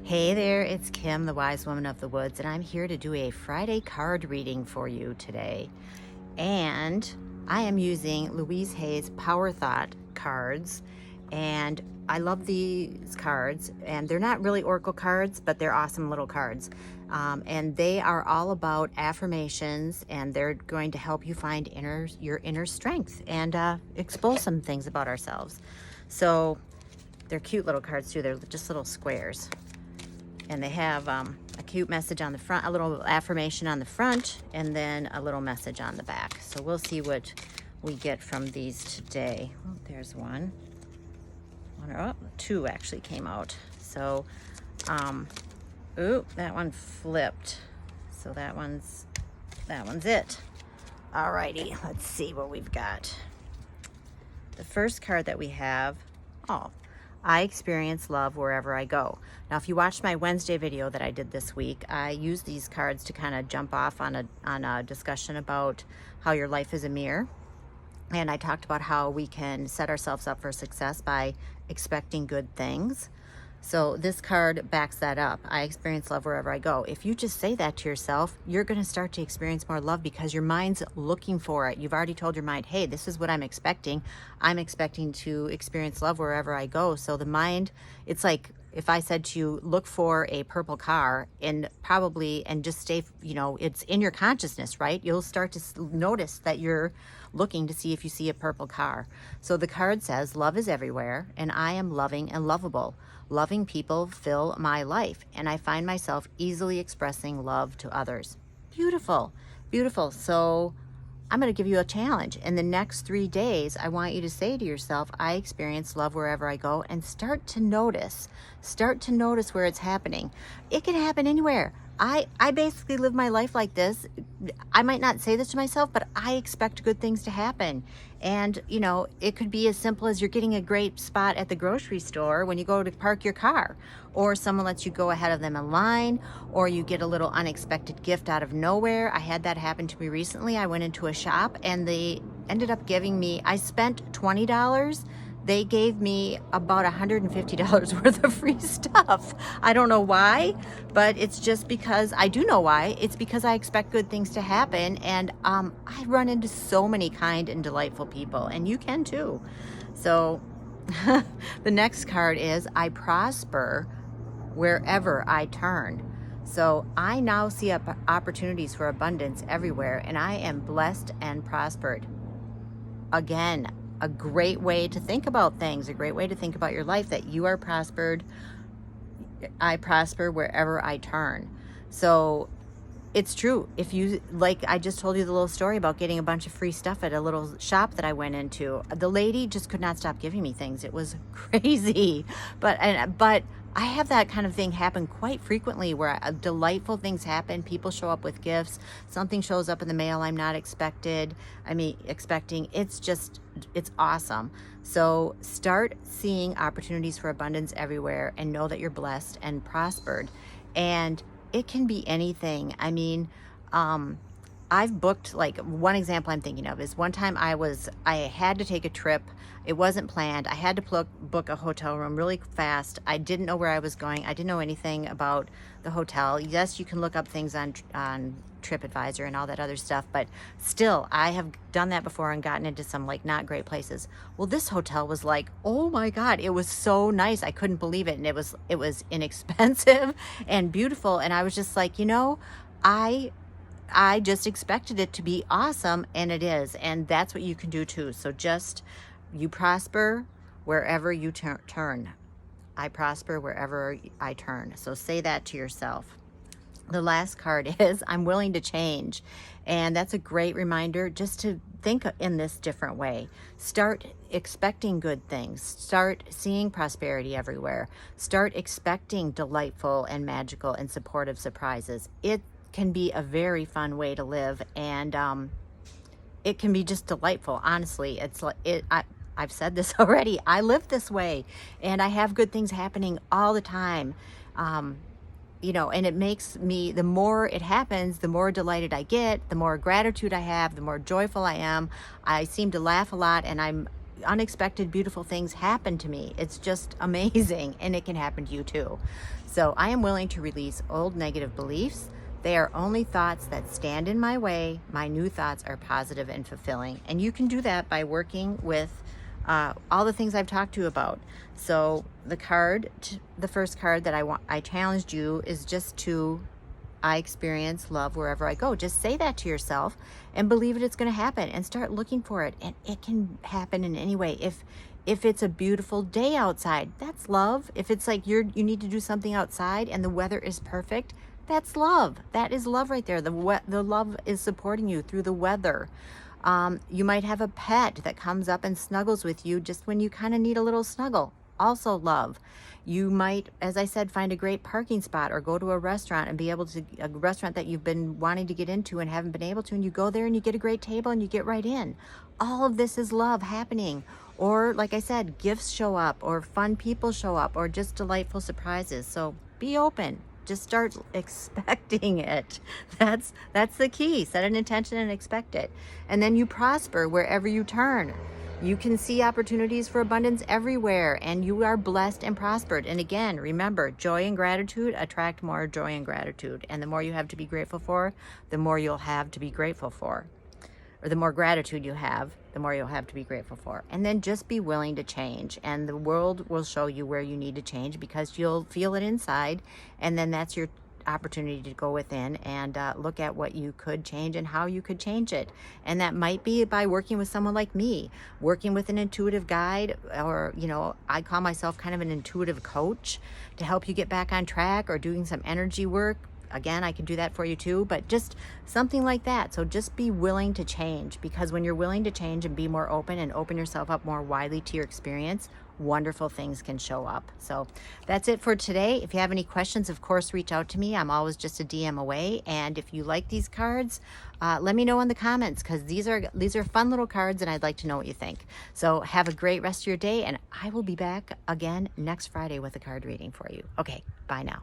Hey there, it's Kim, the Wise Woman of the Woods, and I'm here to do a Friday card reading for you today. And I am using Louise Hay's Power Thought cards, and I love these cards, and they're not really oracle cards, but they're awesome little cards. And they are all about affirmations, and they're going to help you find your inner strength and expose some things about ourselves. So they're cute little cards too. They're just little squares. And they have a cute message on the front, a little affirmation on the front, and then a little message on the back. So we'll see what we get from these today. Oh, there's one. Two actually came out. So, ooh, that one flipped. So that one's it. Alrighty, let's see what we've got. The first card that we have, I experience love wherever I go. Now, if you watched my Wednesday video that I did this week, I used these cards to kind of jump off on a discussion about how your life is a mirror. And I talked about how we can set ourselves up for success by expecting good things. So this card backs that up. I experience love wherever I go. If you just say that to yourself, you're going to start to experience more love because your mind's looking for it. You've already told your mind, hey, this is what I'm expecting. I'm expecting to experience love wherever I go. So the mind, it's like if I said to you, look for a purple car and just stay, it's in your consciousness, right? You'll start to notice that you're looking to see if you see a purple car. So the card says, love is everywhere and I am loving and lovable. Loving people fill my life, and I find myself easily expressing love to others. Beautiful, beautiful. So I'm going to give you a challenge. In the next 3 days, I want you to say to yourself, I experience love wherever I go, and start to notice where it's happening. It can happen anywhere. I basically live my life like this. I might not say this to myself, but I expect good things to happen. And, it could be as simple as you're getting a great spot at the grocery store when you go to park your car, or someone lets you go ahead of them in line, or you get a little unexpected gift out of nowhere. I had that happen to me recently. I went into a shop and they ended up giving me, I spent $20. They gave me about $150 worth of free stuff. I don't know why, but it's just because I do know why. It's because I expect good things to happen, and I run into so many kind and delightful people, and you can too. So the next card is I prosper wherever I turn. So I now see opportunities for abundance everywhere, and I am blessed and prospered. Again, a great way to think about things, a great way to think about your life, that you are prospered. I prosper wherever I turn. So it's true. If you, like I just told you the little story about getting a bunch of free stuff at a little shop that I went into. The lady just could not stop giving me things. It was crazy. But I have that kind of thing happen quite frequently, where delightful things happen. People show up with gifts. Something shows up in the mail I'm not expecting. It's awesome. So start seeing opportunities for abundance everywhere and know that you're blessed and prospered. And it can be anything. I've booked, like, one example I'm thinking of is one time I had to take a trip. It wasn't planned. I had to book a hotel room really fast. I didn't know where I was going. I didn't know anything about the hotel. Yes, you can look up things on TripAdvisor and all that other stuff, but still, I have done that before and gotten into some not great places. Well, this hotel was like, oh my God, it was so nice. I couldn't believe it. And it was inexpensive and beautiful. And I was just like, I just expected it to be awesome, and it is. And that's what you can do too. So you prosper wherever you turn. I prosper wherever I turn. So say that to yourself. The last card is I'm willing to change. And that's a great reminder just to think in this different way. Start expecting good things. Start seeing prosperity everywhere. Start expecting delightful and magical and supportive surprises. It can be a very fun way to live, and it can be just delightful. Honestly, I've said this already. I live this way, and I have good things happening all the time. And it makes me, the more it happens, the more delighted I get, the more gratitude I have, the more joyful I am. I seem to laugh a lot, and unexpected, beautiful things happen to me. It's just amazing, and it can happen to you too. So I am willing to release old negative beliefs. They are only thoughts that stand in my way. My new thoughts are positive and fulfilling. And you can do that by working with all the things I've talked to you about. So the first card that I challenged you is just to, I experience love wherever I go. Just say that to yourself and believe it's going to happen, and start looking for it. And it can happen in any way. If it's a beautiful day outside, that's love. If it's like you need to do something outside and the weather is perfect, that's love. That is love right there. The love is supporting you through the weather. You might have a pet that comes up and snuggles with you just when you kind of need a little snuggle. Also love. You might, as I said, find a great parking spot, or go to a restaurant and be able to, a restaurant that you've been wanting to get into and haven't been able to, and you go there and you get a great table and you get right in. All of this is love happening. Or like I said, gifts show up, or fun people show up, or just delightful surprises. So be open. Just start expecting it. That's the key. Set an intention and expect it. And then you prosper wherever you turn. You can see opportunities for abundance everywhere, and you are blessed and prospered. And again, remember, joy and gratitude attract more joy and gratitude. And the more you have to be grateful for, the more you'll have to be grateful for. Or the more gratitude you have, the more you'll have to be grateful for. And then just be willing to change, and the world will show you where you need to change, because you'll feel it inside, and then that's your opportunity to go within and look at what you could change and how you could change it. And that might be by working with someone like me, working with an intuitive guide, or I call myself kind of an intuitive coach, to help you get back on track, or doing some energy work. Again, I can do that for you too, but just something like that. So just be willing to change, because when you're willing to change and be more open and open yourself up more widely to your experience, wonderful things can show up. So that's it for today. If you have any questions, of course, reach out to me. I'm always just a DM away. And if you like these cards, let me know in the comments, because these are fun little cards, and I'd like to know what you think. So have a great rest of your day, and I will be back again next Friday with a card reading for you. Okay, bye now.